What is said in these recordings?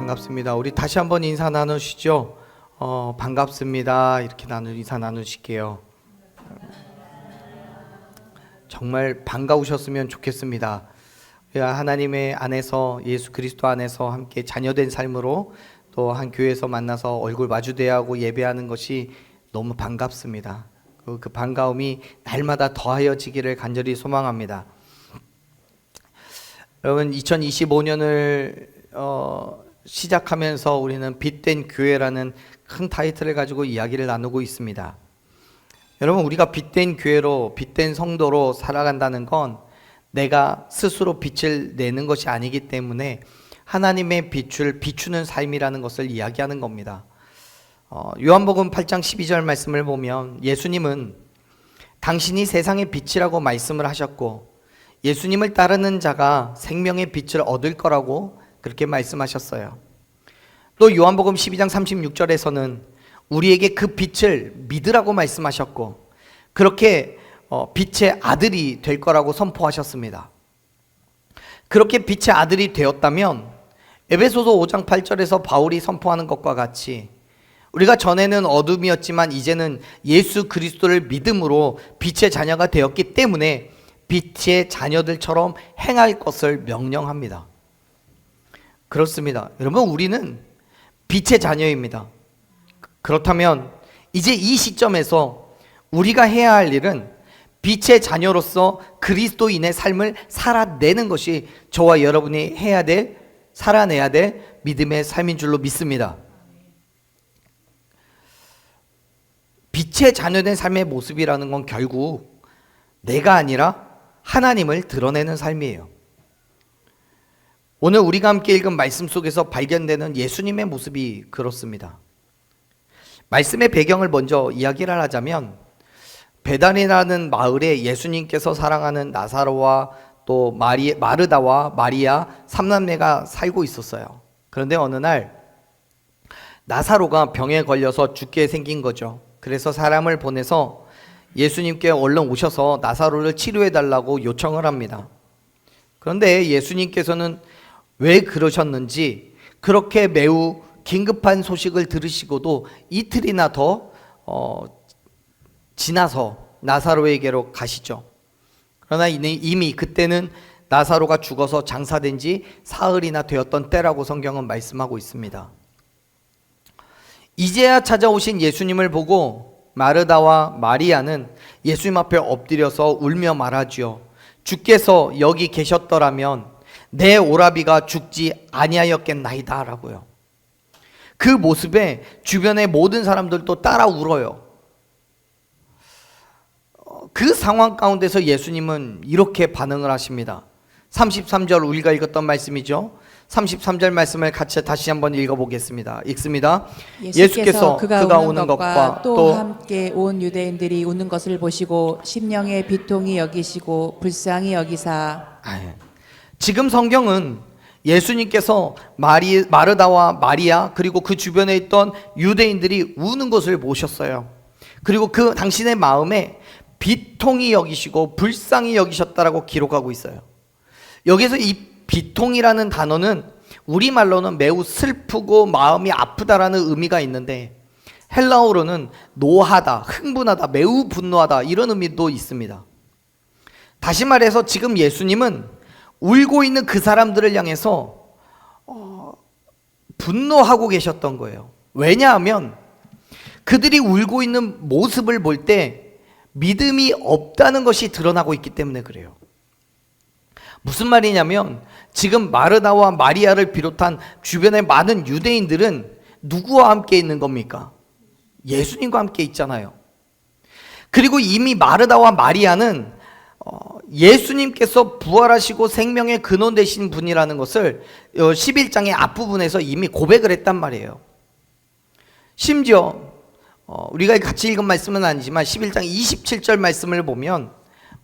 반갑습니다. 우리 다시 한번 인사 나누시죠. 반갑습니다. 이렇게 인사 나누실게요. 정말 반가우셨으면 좋겠습니다. 하나님의 안에서, 예수 그리스도 안에서 함께 자녀된 삶으로 또 한 교회에서 만나서 얼굴 마주대야 하고 예배하는 것이 너무 반갑습니다. 그 반가움이 날마다 더하여지기를 간절히 소망합니다. 여러분, 2025년을 시작하면서 우리는 빛된 교회라는 큰 타이틀을 가지고 이야기를 나누고 있습니다. 여러분, 우리가 빛된 교회로, 빛된 성도로 살아간다는 건 내가 스스로 빛을 내는 것이 아니기 때문에 하나님의 빛을 비추는 삶이라는 것을 이야기하는 겁니다. 요한복음 8장 12절 말씀을 보면 예수님은 당신이 세상의 빛이라고 말씀을 하셨고 예수님을 따르는 자가 생명의 빛을 얻을 거라고 그렇게 말씀하셨어요. 또 요한복음 12장 36절에서는 우리에게 그 빛을 믿으라고 말씀하셨고 그렇게 빛의 아들이 될 거라고 선포하셨습니다. 그렇게 빛의 아들이 되었다면 에베소서 5장 8절에서 바울이 선포하는 것과 같이 우리가 전에는 어둠이었지만 이제는 예수 그리스도를 믿음으로 빛의 자녀가 되었기 때문에 빛의 자녀들처럼 행할 것을 명령합니다. 그렇습니다. 여러분, 우리는 빛의 자녀입니다. 그렇다면 이제 이 시점에서 우리가 해야 할 일은 빛의 자녀로서 그리스도인의 삶을 살아내는 것이 저와 여러분이 살아내야 될 믿음의 삶인 줄로 믿습니다. 빛의 자녀된 삶의 모습이라는 건 결국 내가 아니라 하나님을 드러내는 삶이에요. 오늘 우리가 함께 읽은 말씀 속에서 발견되는 예수님의 모습이 그렇습니다. 말씀의 배경을 먼저 이야기를 하자면 베단이라는 마을에 예수님께서 사랑하는 나사로와 또 마르다와 마리아 삼남매가 살고 있었어요. 그런데 어느 날 나사로가 병에 걸려서 죽게 생긴 거죠. 그래서 사람을 보내서 예수님께 얼른 오셔서 나사로를 치료해 달라고 요청을 합니다. 그런데 예수님께서는 왜 그러셨는지 그렇게 매우 긴급한 소식을 들으시고도 이틀이나 더 지나서 나사로에게로 가시죠. 그러나 이미 그때는 나사로가 죽어서 장사된 지 사흘이나 되었던 때라고 성경은 말씀하고 있습니다. 이제야 찾아오신 예수님을 보고 마르다와 마리아는 예수님 앞에 엎드려서 울며 말하지요. 주께서 여기 계셨더라면 내 오라비가 죽지 아니하였겠나이다 라고요. 그 모습에 주변의 모든 사람들도 따라 울어요. 그 상황 가운데서 예수님은 이렇게 반응을 하십니다. 33절 우리가 읽었던 말씀이죠. 33절 말씀을 같이 다시 한번 읽어보겠습니다. 읽습니다. 예수께서 그가 우는 것과 또 함께 온 유대인들이 우는 것을 보시고 심령의 비통히 여기시고 불쌍히 여기사. 지금 성경은 예수님께서 마르다와 마리아 그리고 그 주변에 있던 유대인들이 우는 것을 보셨어요. 그리고 그 당신의 마음에 비통히 여기시고 불쌍히 여기셨다라고 기록하고 있어요. 여기서 이 비통이라는 단어는 우리말로는 매우 슬프고 마음이 아프다라는 의미가 있는데 헬라어로는 노하다, 흥분하다, 매우 분노하다 이런 의미도 있습니다. 다시 말해서 지금 예수님은 울고 있는 그 사람들을 향해서 분노하고 계셨던 거예요. 왜냐하면 그들이 울고 있는 모습을 볼 때 믿음이 없다는 것이 드러나고 있기 때문에 그래요. 무슨 말이냐면 지금 마르다와 마리아를 비롯한 주변의 많은 유대인들은 누구와 함께 있는 겁니까? 예수님과 함께 있잖아요. 그리고 이미 마르다와 마리아는 예수님께서 부활하시고 생명의 근원 되신 분이라는 것을 11장의 앞부분에서 이미 고백을 했단 말이에요. 심지어 우리가 같이 읽은 말씀은 아니지만 11장 27절 말씀을 보면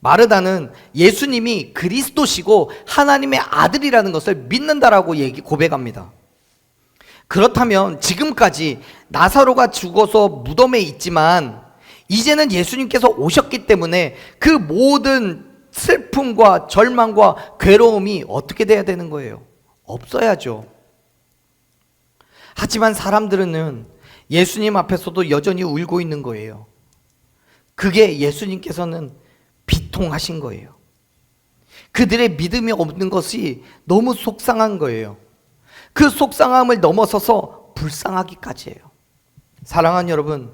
마르다는 예수님이 그리스도시고 하나님의 아들이라는 것을 믿는다라고 고백합니다. 그렇다면 지금까지 나사로가 죽어서 무덤에 있지만 이제는 예수님께서 오셨기 때문에 그 모든 슬픔과 절망과 괴로움이 어떻게 돼야 되는 거예요? 없어야죠. 하지만 사람들은 예수님 앞에서도 여전히 울고 있는 거예요. 그게 예수님께서는 비통하신 거예요. 그들의 믿음이 없는 것이 너무 속상한 거예요. 그 속상함을 넘어서서 불쌍하기까지 해요. 사랑하는 여러분,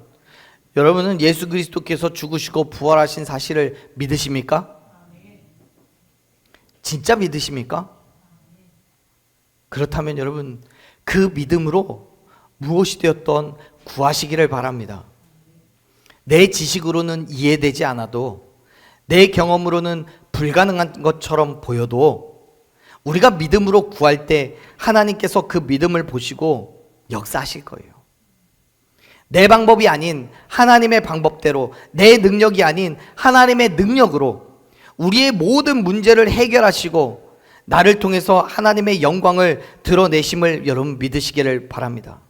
여러분은 예수 그리스도께서 죽으시고 부활하신 사실을 믿으십니까? 진짜 믿으십니까? 그렇다면 여러분, 그 믿음으로 무엇이 되었던 구하시기를 바랍니다. 내 지식으로는 이해되지 않아도, 내 경험으로는 불가능한 것처럼 보여도 우리가 믿음으로 구할 때 하나님께서 그 믿음을 보시고 역사하실 거예요. 내 방법이 아닌 하나님의 방법대로, 내 능력이 아닌 하나님의 능력으로 우리의 모든 문제를 해결하시고 나를 통해서 하나님의 영광을 드러내심을 여러분 믿으시기를 바랍니다.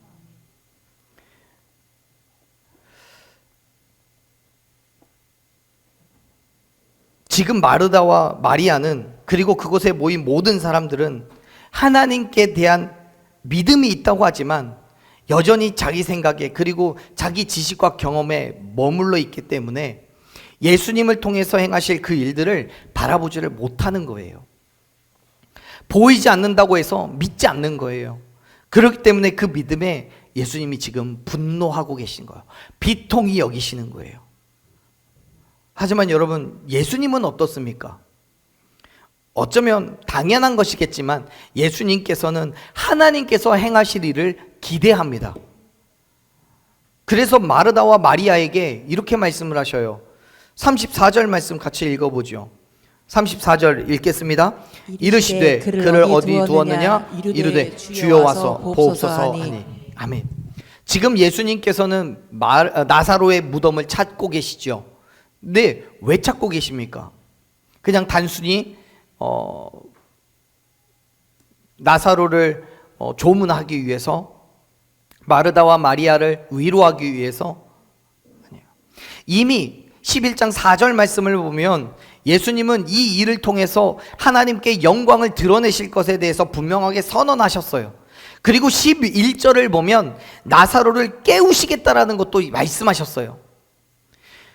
지금 마르다와 마리아는, 그리고 그곳에 모인 모든 사람들은 하나님께 대한 믿음이 있다고 하지만 여전히 자기 생각에, 그리고 자기 지식과 경험에 머물러 있기 때문에 예수님을 통해서 행하실 그 일들을 바라보지를 못하는 거예요. 보이지 않는다고 해서 믿지 않는 거예요. 그렇기 때문에 그 믿음에 예수님이 지금 분노하고 계신 거예요. 비통히 여기시는 거예요. 하지만 여러분, 예수님은 어떻습니까? 어쩌면 당연한 것이겠지만 예수님께서는 하나님께서 행하실 일을 기대합니다. 그래서 마르다와 마리아에게 이렇게 말씀을 하셔요. 34절 말씀 같이 읽어보죠. 34절 읽겠습니다. 이르시되 그를 어디 두었느냐? 이르되 주여 와서 보옵소서 하니. 아멘. 지금 예수님께서는 나사로의 무덤을 찾고 계시죠. 근데 왜 찾고 계십니까? 그냥 단순히 나사로를 조문하기 위해서, 마르다와 마리아를 위로하기 위해서? 아니에요. 이미 11장 4절 말씀을 보면 예수님은 이 일을 통해서 하나님께 영광을 드러내실 것에 대해서 분명하게 선언하셨어요. 그리고 11절을 보면 나사로를 깨우시겠다라는 것도 말씀하셨어요.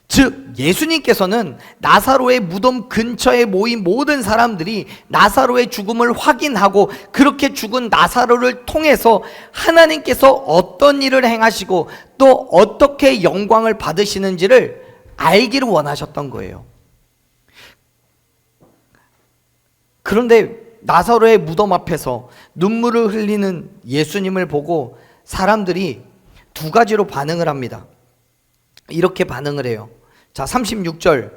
즉 예수님께서는 나사로의 무덤 근처에 모인 모든 사람들이 나사로의 죽음을 확인하고 그렇게 죽은 나사로를 통해서 하나님께서 어떤 일을 행하시고 또 어떻게 영광을 받으시는지를 알기를 원하셨던 거예요. 그런데 나사로의 무덤 앞에서 눈물을 흘리는 예수님을 보고 사람들이 두 가지로 반응을 합니다. 이렇게 반응을 해요. 자, 36절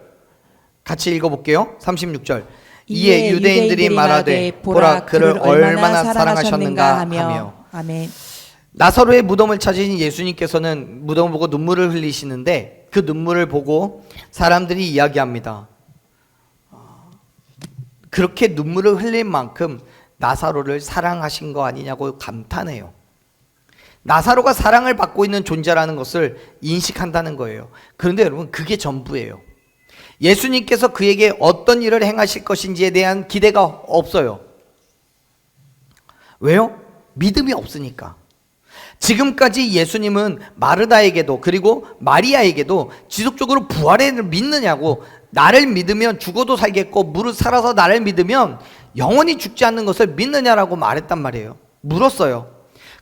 같이 읽어볼게요. 36절. 이에 유대인들이 말하되 보라 그를 얼마나 사랑하셨는가 하며. 아멘. 나사로의 무덤을 찾으신 예수님께서는 무덤을 보고 눈물을 흘리시는데 그 눈물을 보고 사람들이 이야기합니다. 그렇게 눈물을 흘릴 만큼 나사로를 사랑하신 거 아니냐고 감탄해요. 나사로가 사랑을 받고 있는 존재라는 것을 인식한다는 거예요. 그런데 여러분, 그게 전부예요. 예수님께서 그에게 어떤 일을 행하실 것인지에 대한 기대가 없어요. 왜요? 믿음이 없으니까. 지금까지 예수님은 마르다에게도 그리고 마리아에게도 지속적으로 부활을 믿느냐고, 나를 믿으면 죽어도 살겠고 무릇 살아서 나를 믿으면 영원히 죽지 않는 것을 믿느냐라고 말했단 말이에요. 물었어요.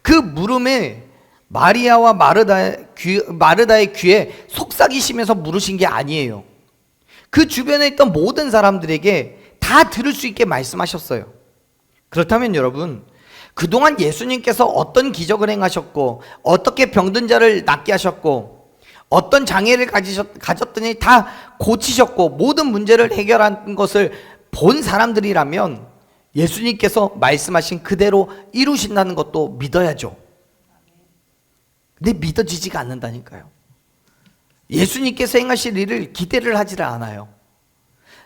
그 물음에 마리아와 마르다의 귀에 속삭이시면서 물으신 게 아니에요. 그 주변에 있던 모든 사람들에게 다 들을 수 있게 말씀하셨어요. 그렇다면 여러분, 그동안 예수님께서 어떤 기적을 행하셨고 어떻게 병든 자를 낫게 하셨고 어떤 장애를 가졌더니 다 고치셨고 모든 문제를 해결한 것을 본 사람들이라면 예수님께서 말씀하신 그대로 이루신다는 것도 믿어야죠. 근데 믿어지지가 않는다니까요. 예수님께서 행하실 일을 기대를 하지를 않아요.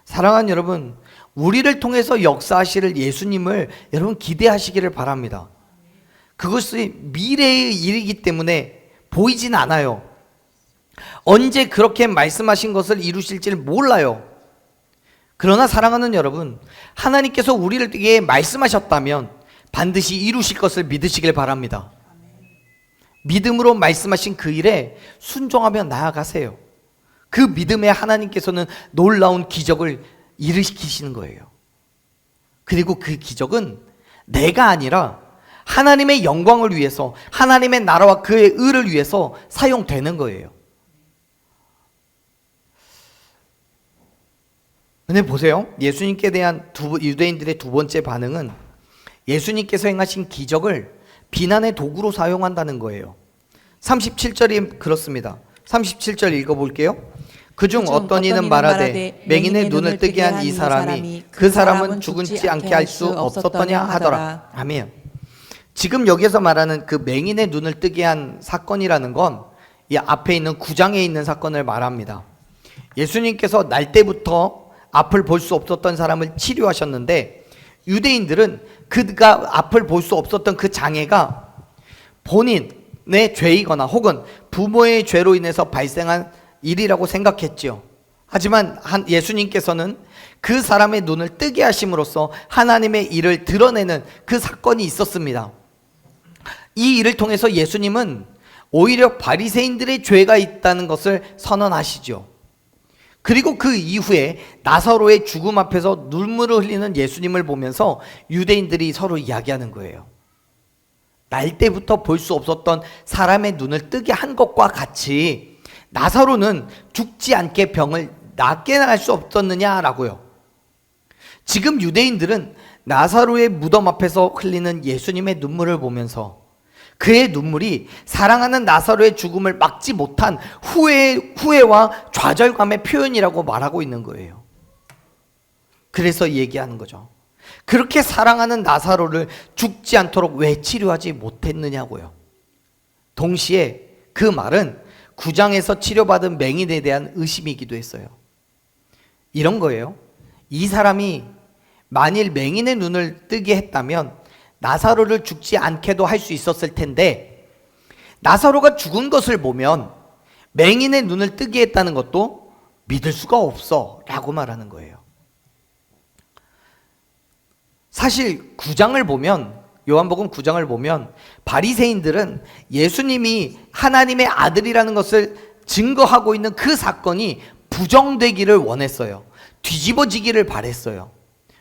사랑하는 여러분, 우리를 통해서 역사하실 예수님을 여러분 기대하시기를 바랍니다. 그것이 미래의 일이기 때문에 보이진 않아요. 언제 그렇게 말씀하신 것을 이루실지를 몰라요. 그러나 사랑하는 여러분, 하나님께서 우리를 위해 말씀하셨다면 반드시 이루실 것을 믿으시길 바랍니다. 믿음으로 말씀하신 그 일에 순종하며 나아가세요. 그 믿음에 하나님께서는 놀라운 기적을 일으키시는 거예요. 그리고 그 기적은 내가 아니라 하나님의 영광을 위해서, 하나님의 나라와 그의 의를 위해서 사용되는 거예요. 근데 보세요. 예수님께 대한 유대인들의 두 번째 반응은 예수님께서 행하신 기적을 비난의 도구로 사용한다는 거예요. 37절이 그렇습니다. 37절 읽어볼게요. 그중 어떤 이는 말하되 맹인의 눈을 뜨게 한 이 사람이 그 사람은 죽지 않게 할 수 없었더냐 하더라. 아멘. 지금 여기서 말하는 그 맹인의 눈을 뜨게 한 사건이라는 건 이 앞에 있는 9장에 있는 사건을 말합니다. 예수님께서 날 때부터 앞을 볼 수 없었던 사람을 치료하셨는데 유대인들은 그가 앞을 볼 수 없었던 그 장애가 본인의 죄이거나 혹은 부모의 죄로 인해서 발생한 일이라고 생각했죠. 하지만 예수님께서는 그 사람의 눈을 뜨게 하심으로써 하나님의 일을 드러내는 그 사건이 있었습니다. 이 일을 통해서 예수님은 오히려 바리새인들의 죄가 있다는 것을 선언하시죠. 그리고 그 이후에 나사로의 죽음 앞에서 눈물을 흘리는 예수님을 보면서 유대인들이 서로 이야기하는 거예요. 날 때부터 볼 수 없었던 사람의 눈을 뜨게 한 것과 같이 나사로는 죽지 않게 병을 낫게 할 수 없었느냐라고요. 지금 유대인들은 나사로의 무덤 앞에서 흘리는 예수님의 눈물을 보면서 그의 눈물이 사랑하는 나사로의 죽음을 막지 못한 후회와 좌절감의 표현이라고 말하고 있는 거예요. 그래서 얘기하는 거죠. 그렇게 사랑하는 나사로를 죽지 않도록 왜 치료하지 못했느냐고요. 동시에 그 말은 9장에서 치료받은 맹인에 대한 의심이기도 했어요. 이런 거예요. 이 사람이 만일 맹인의 눈을 뜨게 했다면 나사로를 죽지 않게도 할 수 있었을 텐데 나사로가 죽은 것을 보면 맹인의 눈을 뜨게 했다는 것도 믿을 수가 없어 라고 말하는 거예요. 사실 9장을 보면, 요한복음 9장을 보면 바리새인들은 예수님이 하나님의 아들이라는 것을 증거하고 있는 그 사건이 부정되기를 원했어요. 뒤집어지기를 바랬어요.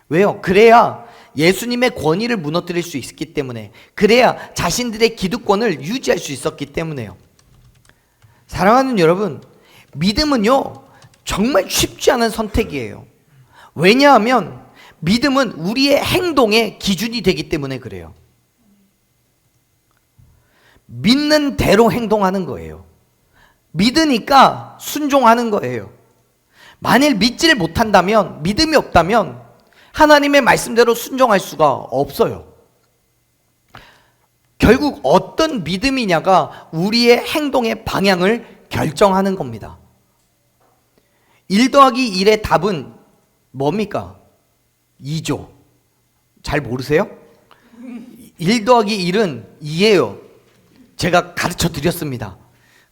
왜요? 그래야 예수님의 권위를 무너뜨릴 수 있기 때문에, 그래야 자신들의 기득권을 유지할 수 있었기 때문에요. 사랑하는 여러분, 믿음은요 정말 쉽지 않은 선택이에요. 왜냐하면 믿음은 우리의 행동의 기준이 되기 때문에 그래요. 믿는 대로 행동하는 거예요. 믿으니까 순종하는 거예요. 만일 믿지를 못한다면, 믿음이 없다면 하나님의 말씀대로 순종할 수가 없어요. 결국 어떤 믿음이냐가 우리의 행동의 방향을 결정하는 겁니다. 1 더하기 1의 답은 뭡니까? 2죠. 잘 모르세요? 1 더하기 1은 2예요. 제가 가르쳐 드렸습니다.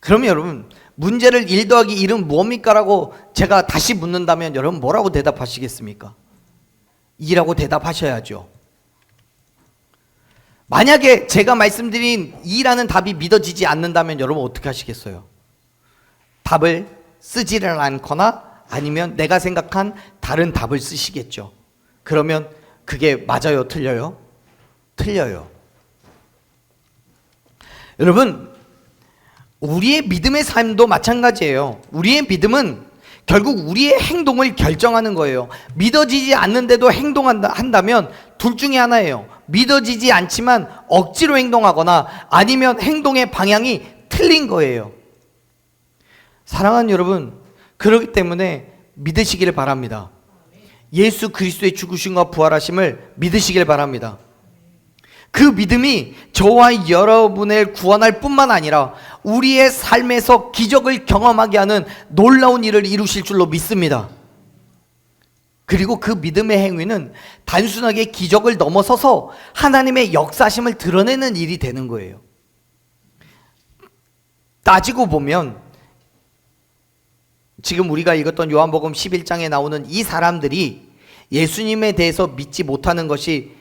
그러면 여러분, 문제를 1 더하기 1은 뭡니까? 라고 제가 다시 묻는다면 여러분 뭐라고 대답하시겠습니까? 2라고 대답하셔야죠. 만약에 제가 말씀드린 2라는 답이 믿어지지 않는다면 여러분 어떻게 하시겠어요? 답을 쓰지를 않거나 아니면 내가 생각한 다른 답을 쓰시겠죠. 그러면 그게 맞아요? 틀려요? 틀려요. 여러분, 우리의 믿음의 삶도 마찬가지예요. 우리의 믿음은 결국 우리의 행동을 결정하는 거예요. 믿어지지 않는데도 행동한다면 둘 중에 하나예요. 믿어지지 않지만 억지로 행동하거나 아니면 행동의 방향이 틀린 거예요. 사랑하는 여러분, 그렇기 때문에 믿으시기를 바랍니다. 예수 그리스도의 죽으심과 부활하심을 믿으시길 바랍니다. 그 믿음이 저와 여러분을 구원할 뿐만 아니라 우리의 삶에서 기적을 경험하게 하는 놀라운 일을 이루실 줄로 믿습니다. 그리고 그 믿음의 행위는 단순하게 기적을 넘어서서 하나님의 역사심을 드러내는 일이 되는 거예요. 따지고 보면 지금 우리가 읽었던 요한복음 11장에 나오는 이 사람들이 예수님에 대해서 믿지 못하는 것이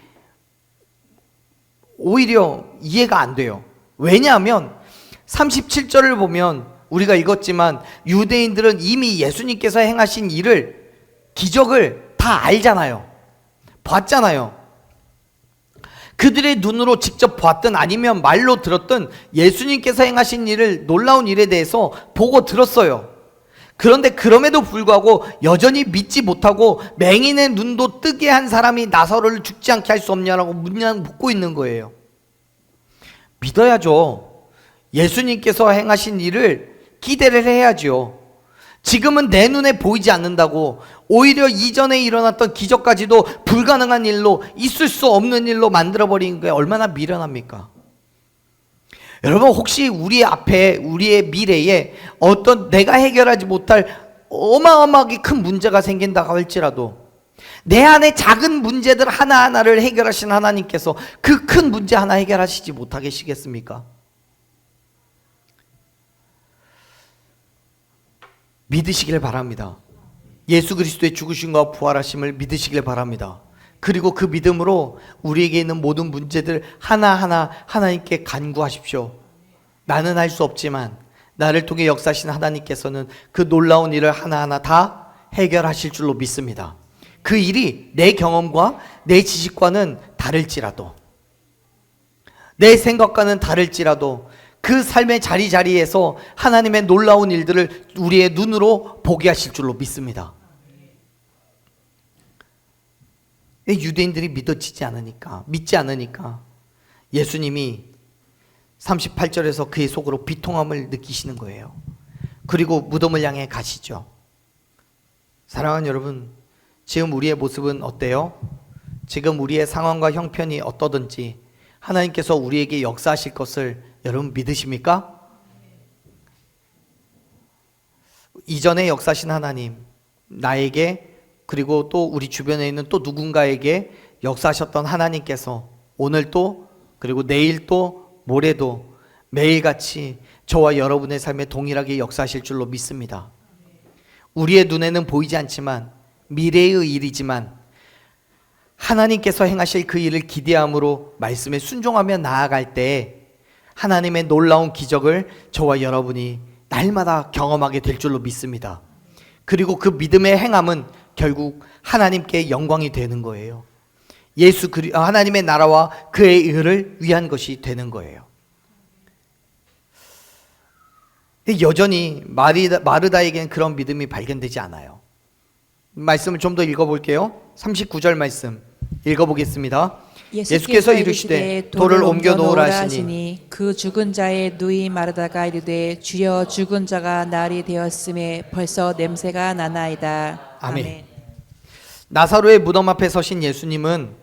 오히려 이해가 안 돼요. 왜냐하면 37절을 보면 우리가 읽었지만 유대인들은 이미 예수님께서 행하신 일을, 기적을 다 알잖아요. 봤잖아요. 그들의 눈으로 직접 봤든 아니면 말로 들었든 예수님께서 행하신 일을, 놀라운 일에 대해서 보고 들었어요. 그런데 그럼에도 불구하고 여전히 믿지 못하고 맹인의 눈도 뜨게 한 사람이 나사로를 죽지 않게 할 수 없냐라고 묻고 있는 거예요. 믿어야죠. 예수님께서 행하신 일을 기대를 해야죠. 지금은 내 눈에 보이지 않는다고 오히려 이전에 일어났던 기적까지도 불가능한 일로, 있을 수 없는 일로 만들어버리는 게 얼마나 미련합니까? 여러분, 혹시 우리 앞에, 우리의 미래에 어떤 내가 해결하지 못할 어마어마하게 큰 문제가 생긴다고 할지라도 내 안에 작은 문제들 하나하나를 해결하신 하나님께서 그 큰 문제 하나 해결하시지 못하게 하시겠습니까? 믿으시길 바랍니다. 예수 그리스도의 죽으심과 부활하심을 믿으시길 바랍니다. 그리고 그 믿음으로 우리에게 있는 모든 문제들 하나하나 하나님께 간구하십시오. 나는 할 수 없지만 나를 통해 역사하신 하나님께서는 그 놀라운 일을 하나하나 다 해결하실 줄로 믿습니다. 그 일이 내 경험과 내 지식과는 다를지라도, 내 생각과는 다를지라도 그 삶의 자리자리에서 하나님의 놀라운 일들을 우리의 눈으로 보게 하실 줄로 믿습니다. 유대인들이 믿지 않으니까 예수님이 38절에서 그의 속으로 비통함을 느끼시는 거예요. 그리고 무덤을 향해 가시죠. 사랑하는 여러분, 지금 우리의 모습은 어때요? 지금 우리의 상황과 형편이 어떠든지 하나님께서 우리에게 역사하실 것을 여러분 믿으십니까? 이전에 역사하신 하나님, 나에게 그리고 또 우리 주변에 있는 또 누군가에게 역사하셨던 하나님께서 오늘 또, 그리고 내일 또, 모레도 매일같이 저와 여러분의 삶에 동일하게 역사하실 줄로 믿습니다. 우리의 눈에는 보이지 않지만 미래의 일이지만 하나님께서 행하실 그 일을 기대함으로 말씀에 순종하며 나아갈 때 하나님의 놀라운 기적을 저와 여러분이 날마다 경험하게 될 줄로 믿습니다. 그리고 그 믿음의 행함은 결국 하나님께 영광이 되는 거예요. 하나님의 나라와 그의 의를 위한 것이 되는 거예요. 여전히 마르다에게는 그런 믿음이 발견되지 않아요. 말씀을 좀 더 읽어볼게요. 39절 말씀 읽어보겠습니다. 예수께서 이르시되 돌을 옮겨 놓으라 하시니 그 죽은 자의 누이 마르다가 이르되 주여, 죽은 자가 날이 되었음에 벌써 냄새가 나나이다. 아멘. 나사로의 무덤 앞에 서신 예수님은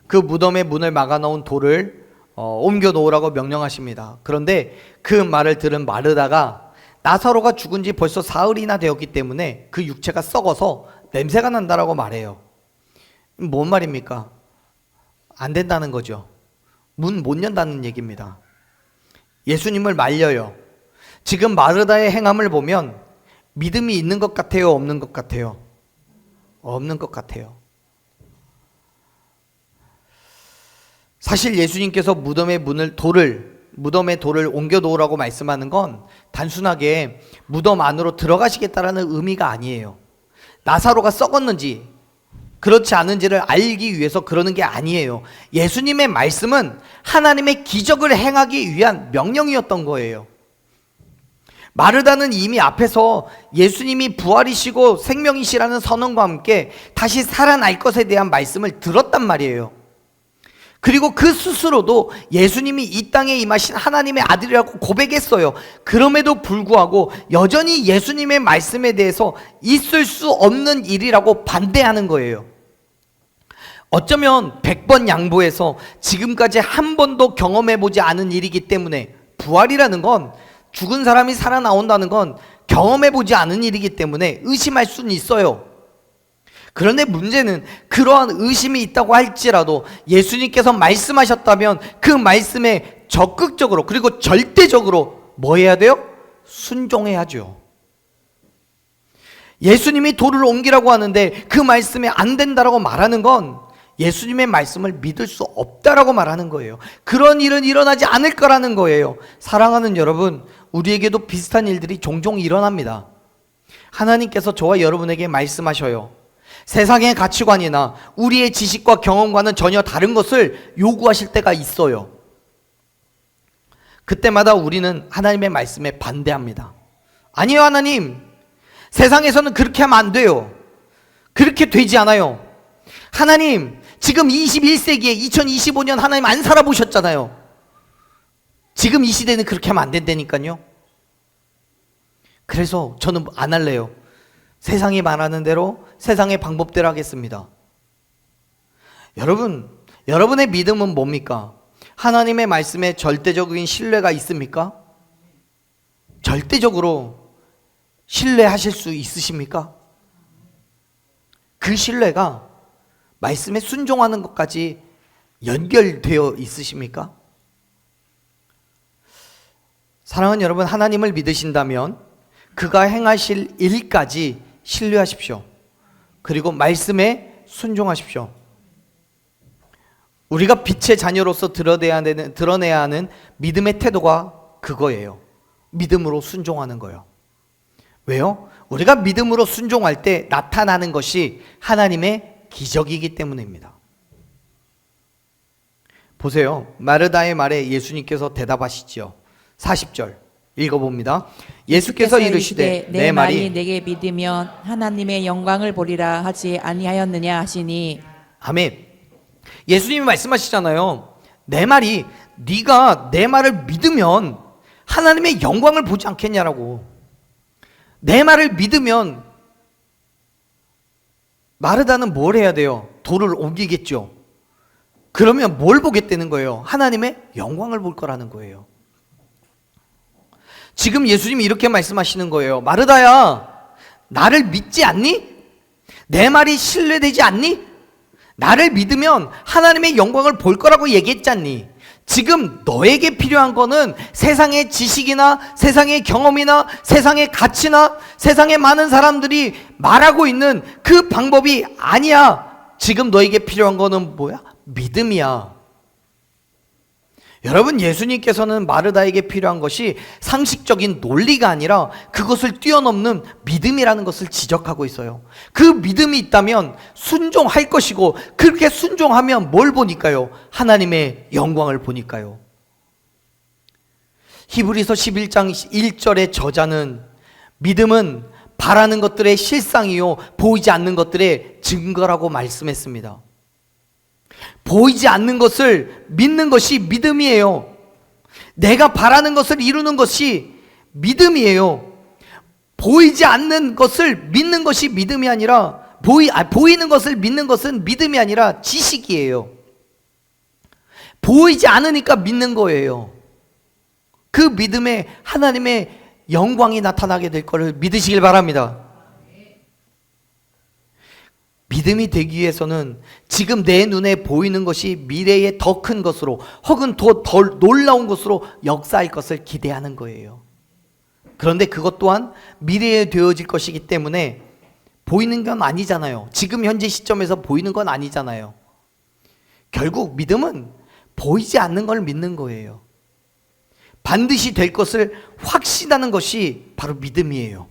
그 무덤의 문을 막아놓은 돌을 옮겨 놓으라고 명령하십니다. 그런데 그 말을 들은 마르다가 나사로가 죽은 지 벌써 사흘이나 되었기 때문에 그 육체가 썩어서 냄새가 난다라고 말해요. 뭔 말입니까? 안 된다는 거죠. 문 못 연다는 얘기입니다. 예수님을 말려요. 지금 마르다의 행함을 보면 믿음이 있는 것 같아요, 없는 것 같아요? 없는 것 같아요. 사실 예수님께서 무덤의 돌을 옮겨 놓으라고 말씀하는 건 단순하게 무덤 안으로 들어가시겠다라는 의미가 아니에요. 나사로가 썩었는지 그렇지 않은지를 알기 위해서 그러는 게 아니에요. 예수님의 말씀은 하나님의 기적을 행하기 위한 명령이었던 거예요. 마르다는 이미 앞에서 예수님이 부활이시고 생명이시라는 선언과 함께 다시 살아날 것에 대한 말씀을 들었단 말이에요. 그리고 그 스스로도 예수님이 이 땅에 임하신 하나님의 아들이라고 고백했어요. 그럼에도 불구하고 여전히 예수님의 말씀에 대해서 있을 수 없는 일이라고 반대하는 거예요. 어쩌면 100번 양보해서 지금까지 한 번도 경험해보지 않은 일이기 때문에, 부활이라는 건, 죽은 사람이 살아나온다는 건 경험해보지 않은 일이기 때문에 의심할 수는 있어요. 그런데 문제는 그러한 의심이 있다고 할지라도 예수님께서 말씀하셨다면 그 말씀에 적극적으로, 그리고 절대적으로 뭐 해야 돼요? 순종해야죠. 예수님이 돌을 옮기라고 하는데 그 말씀에 안 된다라고 말하는 건 예수님의 말씀을 믿을 수 없다라고 말하는 거예요. 그런 일은 일어나지 않을 거라는 거예요. 사랑하는 여러분, 우리에게도 비슷한 일들이 종종 일어납니다. 하나님께서 저와 여러분에게 말씀하셔요. 세상의 가치관이나 우리의 지식과 경험과는 전혀 다른 것을 요구하실 때가 있어요. 그때마다 우리는 하나님의 말씀에 반대합니다. 아니요, 하나님. 세상에서는 그렇게 하면 안 돼요. 그렇게 되지 않아요. 하나님, 지금 21세기에 2025년 하나님 안 살아보셨잖아요. 지금 이 시대는 그렇게 하면 안 된다니까요. 그래서 저는 안 할래요. 세상이 말하는 대로 세상의 방법대로 하겠습니다. 여러분, 여러분의 믿음은 뭡니까? 하나님의 말씀에 절대적인 신뢰가 있습니까? 절대적으로 신뢰하실 수 있으십니까? 그 신뢰가 말씀에 순종하는 것까지 연결되어 있으십니까? 사랑하는 여러분, 하나님을 믿으신다면 그가 행하실 일까지 신뢰하십시오. 그리고 말씀에 순종하십시오. 우리가 빛의 자녀로서 드러내야 하는 믿음의 태도가 그거예요. 믿음으로 순종하는 거예요. 왜요? 우리가 믿음으로 순종할 때 나타나는 것이 하나님의 기적이기 때문입니다. 보세요. 마르다의 말에 예수님께서 대답하시죠. 40절 읽어봅니다. 예수께서 이르시되 내 말이 내게 믿으면 하나님의 영광을 보리라 하지 아니하였느냐 하시니. 아멘. 예수님이 말씀하시잖아요. 내 말이 네가 내 말을 믿으면 하나님의 영광을 보지 않겠냐라고. 내 말을 믿으면 마르다는 뭘 해야 돼요? 돌을 옮기겠죠. 그러면 뭘 보겠다는 거예요? 하나님의 영광을 볼 거라는 거예요. 지금 예수님이 이렇게 말씀하시는 거예요. 마르다야, 나를 믿지 않니? 내 말이 신뢰되지 않니? 나를 믿으면 하나님의 영광을 볼 거라고 얘기했잖니. 지금 너에게 필요한 거는 세상의 지식이나 세상의 경험이나 세상의 가치나 세상의 많은 사람들이 말하고 있는 그 방법이 아니야. 지금 너에게 필요한 거는 뭐야? 믿음이야. 여러분, 예수님께서는 마르다에게 필요한 것이 상식적인 논리가 아니라 그것을 뛰어넘는 믿음이라는 것을 지적하고 있어요. 그 믿음이 있다면 순종할 것이고, 그렇게 순종하면 뭘 보니까요? 하나님의 영광을 보니까요. 히브리서 11장 1절의 저자는 믿음은 바라는 것들의 실상이요 보이지 않는 것들의 증거라고 말씀했습니다. 보이지 않는 것을 믿는 것이 믿음이에요. 내가 바라는 것을 이루는 것이 믿음이에요. 보이지 않는 것을 믿는 것이 믿음이 아니라 보이는 것을 믿는 것은 믿음이 아니라 지식이에요. 보이지 않으니까 믿는 거예요. 그 믿음에 하나님의 영광이 나타나게 될 것을 믿으시길 바랍니다. 믿음이 되기 위해서는 지금 내 눈에 보이는 것이 미래의 더 큰 것으로 혹은 더 놀라운 것으로 역사할 것을 기대하는 거예요. 그런데 그것 또한 미래에 되어질 것이기 때문에 보이는 건 아니잖아요. 지금 현재 시점에서 보이는 건 아니잖아요. 결국 믿음은 보이지 않는 걸 믿는 거예요. 반드시 될 것을 확신하는 것이 바로 믿음이에요.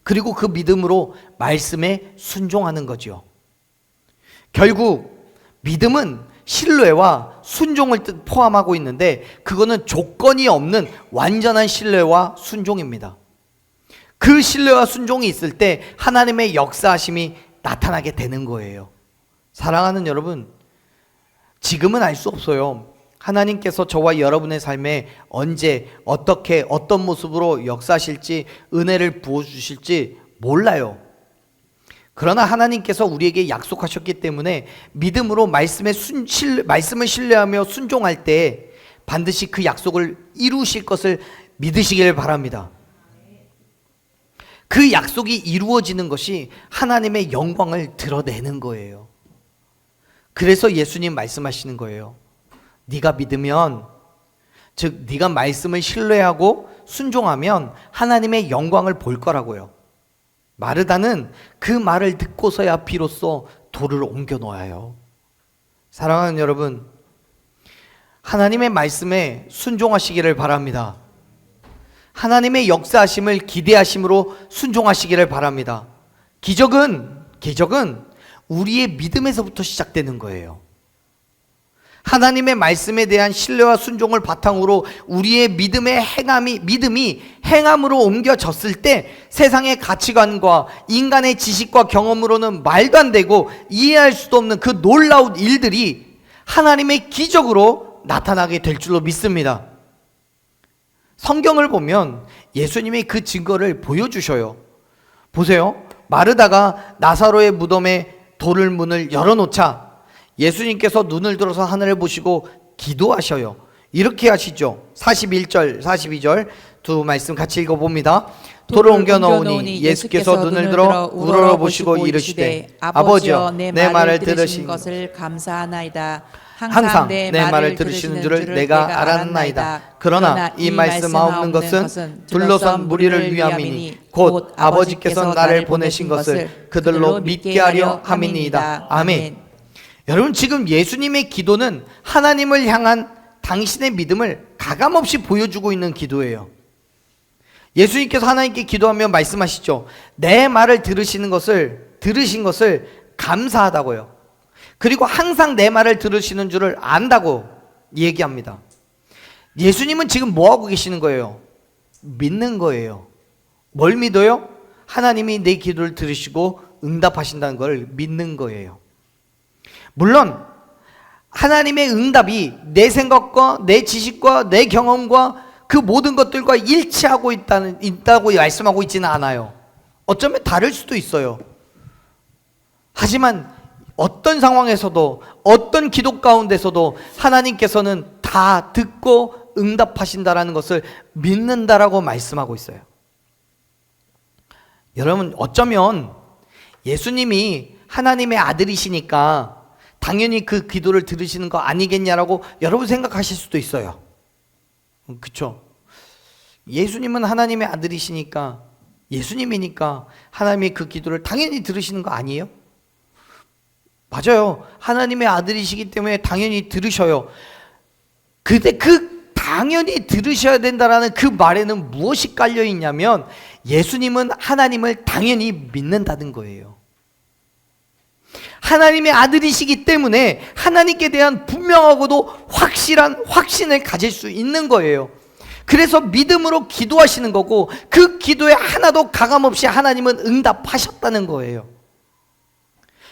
그리고 그 믿음으로 말씀에 순종하는 거죠. 결국 믿음은 신뢰와 순종을 포함하고 있는데 그거는 조건이 없는 완전한 신뢰와 순종입니다. 그 신뢰와 순종이 있을 때 하나님의 역사하심이 나타나게 되는 거예요. 사랑하는 여러분, 지금은 알 수 없어요. 하나님께서 저와 여러분의 삶에 언제 어떻게 어떤 모습으로 역사하실지 은혜를 부어주실지 몰라요. 그러나 하나님께서 우리에게 약속하셨기 때문에 믿음으로 말씀을 신뢰하며 순종할 때 반드시 그 약속을 이루실 것을 믿으시길 바랍니다. 그 약속이 이루어지는 것이 하나님의 영광을 드러내는 거예요. 그래서 예수님 말씀하시는 거예요. 네가 믿으면, 즉 네가 말씀을 신뢰하고 순종하면 하나님의 영광을 볼 거라고요. 마르다는 그 말을 듣고서야 비로소 돌을 옮겨 놓아요. 사랑하는 여러분, 하나님의 말씀에 순종하시기를 바랍니다. 하나님의 역사하심을 기대하심으로 순종하시기를 바랍니다. 기적은 우리의 믿음에서부터 시작되는 거예요. 하나님의 말씀에 대한 신뢰와 순종을 바탕으로 우리의 믿음이 행함으로 옮겨졌을 때 세상의 가치관과 인간의 지식과 경험으로는 말도 안 되고 이해할 수도 없는 그 놀라운 일들이 하나님의 기적으로 나타나게 될 줄로 믿습니다. 성경을 보면 예수님이 그 증거를 보여주셔요. 보세요. 마르다가 나사로의 무덤에 돌을 문을 열어놓자 예수님께서 눈을 들어서 하늘을 보시고 기도하셔요. 이렇게 하시죠. 41절, 42절 두 말씀 같이 읽어봅니다. 돌을 옮겨 넣으니 예수께서 눈을 들어 우러러보시고 이르시되 아버지여 내 말을 들으신 것을 감사하나이다. 항상 내 말을 들으시는 줄을 내가 알았나이다. 그러나 이 말씀 없는 것은 둘러선 무리를 위함이니 곧 아버지께서 나를 보내신 것을 그들로 믿게 하려 함이니이다. 아멘. 여러분, 지금 예수님의 기도는 하나님을 향한 당신의 믿음을 가감없이 보여주고 있는 기도예요. 예수님께서 하나님께 기도하며 말씀하시죠. 내 말을 들으신 것을 감사하다고요. 그리고 항상 내 말을 들으시는 줄을 안다고 얘기합니다. 예수님은 지금 뭐하고 계시는 거예요? 믿는 거예요. 뭘 믿어요? 하나님이 내 기도를 들으시고 응답하신다는 걸 믿는 거예요. 물론 하나님의 응답이 내 생각과 내 지식과 내 경험과 그 모든 것들과 일치하고 있다고 말씀하고 있지는 않아요. 어쩌면 다를 수도 있어요. 하지만 어떤 상황에서도 어떤 기도 가운데서도 하나님께서는 다 듣고 응답하신다라는 것을 믿는다라고 말씀하고 있어요. 여러분, 어쩌면 예수님이 하나님의 아들이시니까 당연히 그 기도를 들으시는 거 아니겠냐라고 여러분 생각하실 수도 있어요. 그렇죠? 예수님은 하나님의 아들이시니까, 예수님이니까 하나님이 그 기도를 당연히 들으시는 거 아니에요? 맞아요. 하나님의 아들이시기 때문에 당연히 들으셔요. 근데 그 당연히 들으셔야 된다라는 그 말에는 무엇이 깔려 있냐면 예수님은 하나님을 당연히 믿는다는 거예요. 하나님의 아들이시기 때문에 하나님께 대한 분명하고도 확실한 확신을 가질 수 있는 거예요. 그래서 믿음으로 기도하시는 거고 그 기도에 하나도 가감없이 하나님은 응답하셨다는 거예요.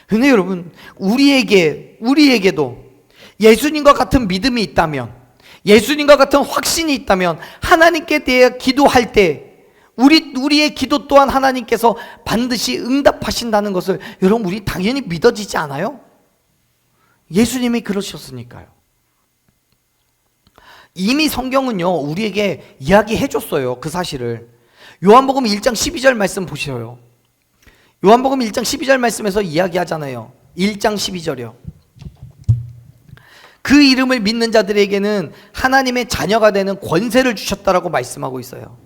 근데 여러분, 우리에게도 예수님과 같은 믿음이 있다면, 예수님과 같은 확신이 있다면 하나님께 대해 기도할 때 우리의 기도 또한 하나님께서 반드시 응답하신다는 것을 여러분, 우리 당연히 믿어지지 않아요? 예수님이 그러셨으니까요. 이미 성경은요 우리에게 이야기해 줬어요. 그 사실을. 요한복음 1장 12절 말씀 보셔요. 요한복음 1장 12절 말씀에서 이야기하잖아요. 1장 12절이요. 그 이름을 믿는 자들에게는 하나님의 자녀가 되는 권세를 주셨다라고 말씀하고 있어요.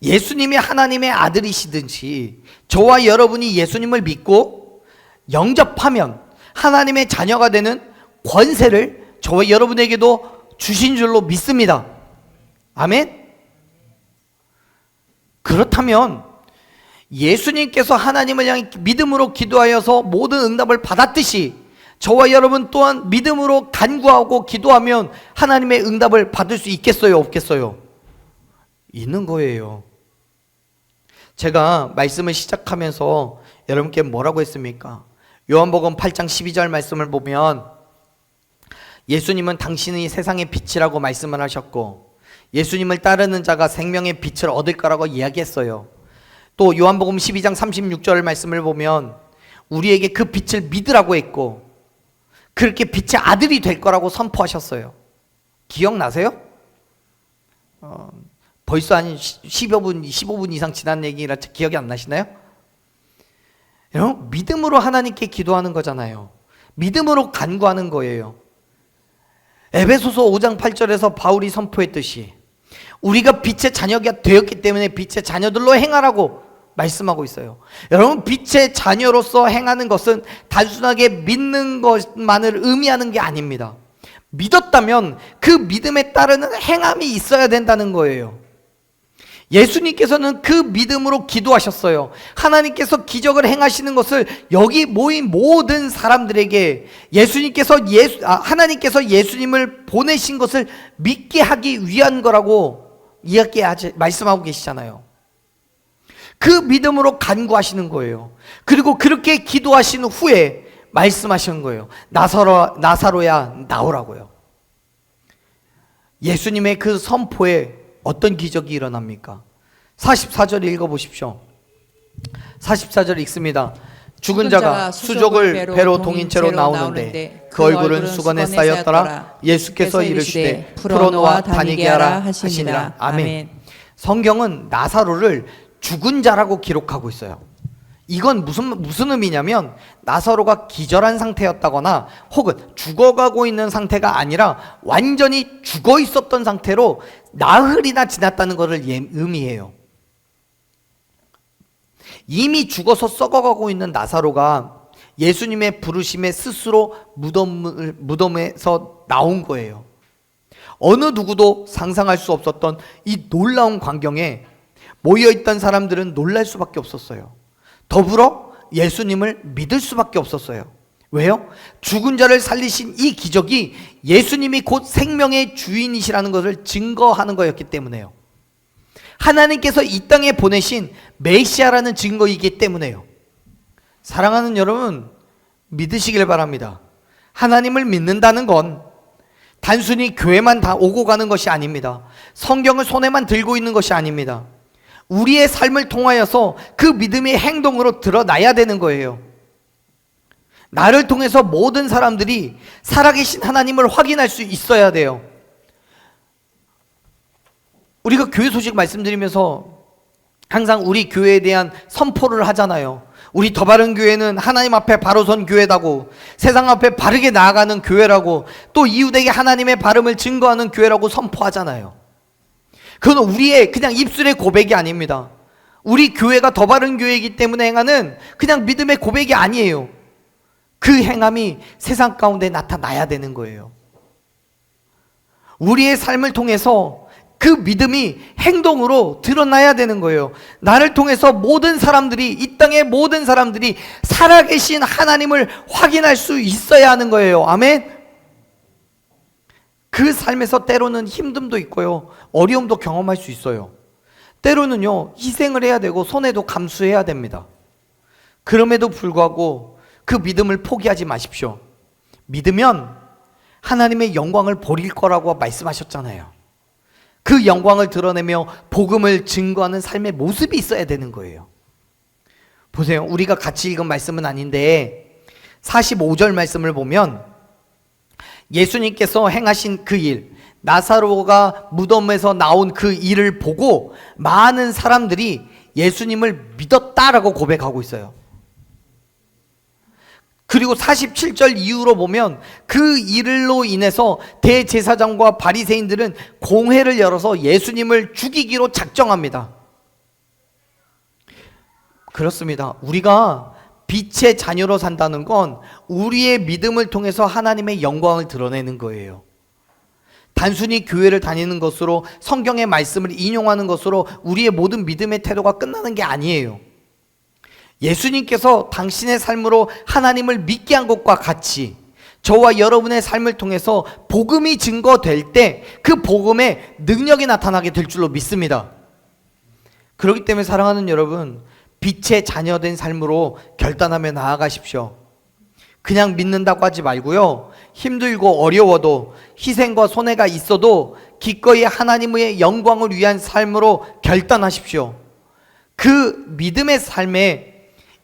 예수님이 하나님의 아들이시든지 저와 여러분이 예수님을 믿고 영접하면 하나님의 자녀가 되는 권세를 저와 여러분에게도 주신 줄로 믿습니다. 아멘? 그렇다면 예수님께서 하나님을 향해 믿음으로 기도하여서 모든 응답을 받았듯이 저와 여러분 또한 믿음으로 간구하고 기도하면 하나님의 응답을 받을 수 있겠어요? 없겠어요? 있는 거예요. 제가 말씀을 시작하면서 여러분께 뭐라고 했습니까? 요한복음 8장 12절 말씀을 보면 예수님은 당신이 세상의 빛이라고 말씀을 하셨고 예수님을 따르는 자가 생명의 빛을 얻을 거라고 이야기했어요. 또 요한복음 12장 36절 말씀을 보면 우리에게 그 빛을 믿으라고 했고 그렇게 빛의 아들이 될 거라고 선포하셨어요. 기억나세요? 벌써 한 15분 이상 지난 얘기라 기억이 안 나시나요? 여러분, 믿음으로 하나님께 기도하는 거잖아요. 믿음으로 간구하는 거예요. 에베소서 5장 8절에서 바울이 선포했듯이 우리가 빛의 자녀가 되었기 때문에 빛의 자녀들로 행하라고 말씀하고 있어요. 여러분, 빛의 자녀로서 행하는 것은 단순하게 믿는 것만을 의미하는 게 아닙니다. 믿었다면 그 믿음에 따르는 행함이 있어야 된다는 거예요. 예수님께서는 그 믿음으로 기도하셨어요. 하나님께서 기적을 행하시는 것을 여기 모인 모든 사람들에게 하나님께서 예수님을 보내신 것을 믿게 하기 위한 거라고 말씀하고 계시잖아요. 그 믿음으로 간구하시는 거예요. 그리고 그렇게 기도하신 후에 말씀하시는 거예요. 나사로야 나오라고요. 예수님의 그 선포에 어떤 기적이 일어납니까? 44절 읽어보십시오. 44절 읽습니다. 죽은 자가 수족을 배로 동인채로 나오는데 그 얼굴은 수건에 쌓였더라. 예수께서 이르시되 풀어놓아 다니게 하라 하시니라. 아멘. 성경은 나사로를 죽은 자라고 기록하고 있어요. 이건 무슨 의미냐면 나사로가 기절한 상태였다거나 혹은 죽어가고 있는 상태가 아니라 완전히 죽어 있었던 상태로 나흘이나 지났다는 것을 의미해요. 이미 죽어서 썩어가고 있는 나사로가 예수님의 부르심에 스스로 무덤에서 나온 거예요. 어느 누구도 상상할 수 없었던 이 놀라운 광경에 모여있던 사람들은 놀랄 수밖에 없었어요. 더불어 예수님을 믿을 수밖에 없었어요. 왜요? 죽은 자를 살리신 이 기적이 예수님이 곧 생명의 주인이시라는 것을 증거하는 거였기 때문에요. 하나님께서 이 땅에 보내신 메시아라는 증거이기 때문에요. 사랑하는 여러분, 믿으시길 바랍니다. 하나님을 믿는다는 건 단순히 교회만 다 오고 가는 것이 아닙니다. 성경을 손에만 들고 있는 것이 아닙니다. 우리의 삶을 통하여서 그 믿음의 행동으로 드러나야 되는 거예요. 나를 통해서 모든 사람들이 살아계신 하나님을 확인할 수 있어야 돼요. 우리가 교회 소식 말씀드리면서 항상 우리 교회에 대한 선포를 하잖아요. 우리 더 바른 교회는 하나님 앞에 바로 선 교회다고, 세상 앞에 바르게 나아가는 교회라고, 또 이웃에게 하나님의 바름을 증거하는 교회라고 선포하잖아요. 그건 우리의 그냥 입술의 고백이 아닙니다. 우리 교회가 더 바른 교회이기 때문에 행하는 그냥 믿음의 고백이 아니에요. 그 행함이 세상 가운데 나타나야 되는 거예요. 우리의 삶을 통해서 그 믿음이 행동으로 드러나야 되는 거예요. 나를 통해서 모든 사람들이, 이 땅의 모든 사람들이 살아계신 하나님을 확인할 수 있어야 하는 거예요. 아멘. 그 삶에서 때로는 힘듦도 있고요, 어려움도 경험할 수 있어요. 때로는요, 희생을 해야 되고 손해도 감수해야 됩니다. 그럼에도 불구하고 그 믿음을 포기하지 마십시오. 믿으면 하나님의 영광을 보릴 거라고 말씀하셨잖아요. 그 영광을 드러내며 복음을 증거하는 삶의 모습이 있어야 되는 거예요. 보세요. 우리가 같이 읽은 말씀은 아닌데 45절 말씀을 보면 예수님께서 행하신 그 일, 나사로가 무덤에서 나온 그 일을 보고 많은 사람들이 예수님을 믿었다라고 고백하고 있어요. 그리고 47절 이후로 보면 그 일로 인해서 대제사장과 바리새인들은 공회를 열어서 예수님을 죽이기로 작정합니다. 그렇습니다. 우리가 빛의 자녀로 산다는 건 우리의 믿음을 통해서 하나님의 영광을 드러내는 거예요. 단순히 교회를 다니는 것으로, 성경의 말씀을 인용하는 것으로 우리의 모든 믿음의 태도가 끝나는 게 아니에요. 예수님께서 당신의 삶으로 하나님을 믿게 한 것과 같이 저와 여러분의 삶을 통해서 복음이 증거될 때 그 복음의 능력이 나타나게 될 줄로 믿습니다. 그렇기 때문에 사랑하는 여러분, 빛의 자녀된 삶으로 결단하며 나아가십시오. 그냥 믿는다고 하지 말고요, 힘들고 어려워도 희생과 손해가 있어도 기꺼이 하나님의 영광을 위한 삶으로 결단하십시오. 그 믿음의 삶에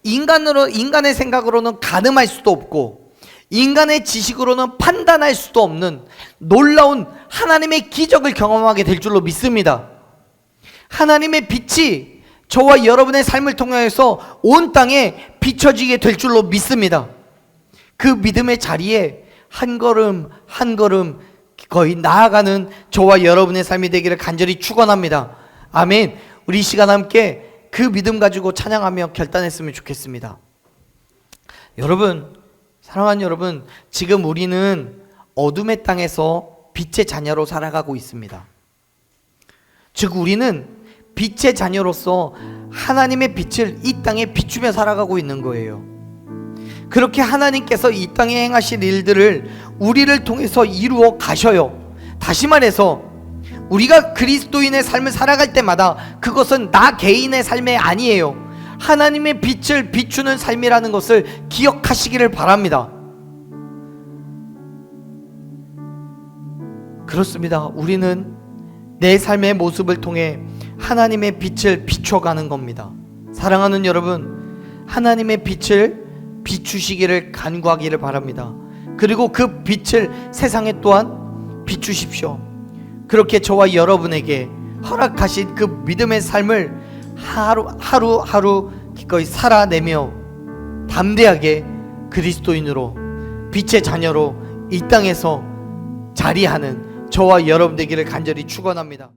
인간의 생각으로는 가늠할 수도 없고 인간의 지식으로는 판단할 수도 없는 놀라운 하나님의 기적을 경험하게 될 줄로 믿습니다. 하나님의 빛이 저와 여러분의 삶을 통해서 온 땅에 비춰지게 될 줄로 믿습니다. 그 믿음의 자리에 한 걸음 한 걸음 거의 나아가는 저와 여러분의 삶이 되기를 간절히 축원합니다. 아멘. 우리 이 시간 함께 그 믿음 가지고 찬양하며 결단했으면 좋겠습니다. 여러분, 사랑하는 여러분, 지금 우리는 어둠의 땅에서 빛의 자녀로 살아가고 있습니다. 즉 우리는 빛의 자녀로서 하나님의 빛을 이 땅에 비추며 살아가고 있는 거예요. 그렇게 하나님께서 이 땅에 행하실 일들을 우리를 통해서 이루어 가셔요. 다시 말해서 우리가 그리스도인의 삶을 살아갈 때마다 그것은 나 개인의 삶이 아니에요. 하나님의 빛을 비추는 삶이라는 것을 기억하시기를 바랍니다. 그렇습니다. 우리는 내 삶의 모습을 통해 하나님의 빛을 비춰가는 겁니다. 사랑하는 여러분, 하나님의 빛을 비추시기를 간구하기를 바랍니다. 그리고 그 빛을 세상에 또한 비추십시오. 그렇게 저와 여러분에게 허락하신 그 믿음의 삶을 하루하루 기꺼이 살아내며 담대하게 그리스도인으로 빛의 자녀로 이 땅에서 자리하는 저와 여러분 되기를 간절히 축원합니다.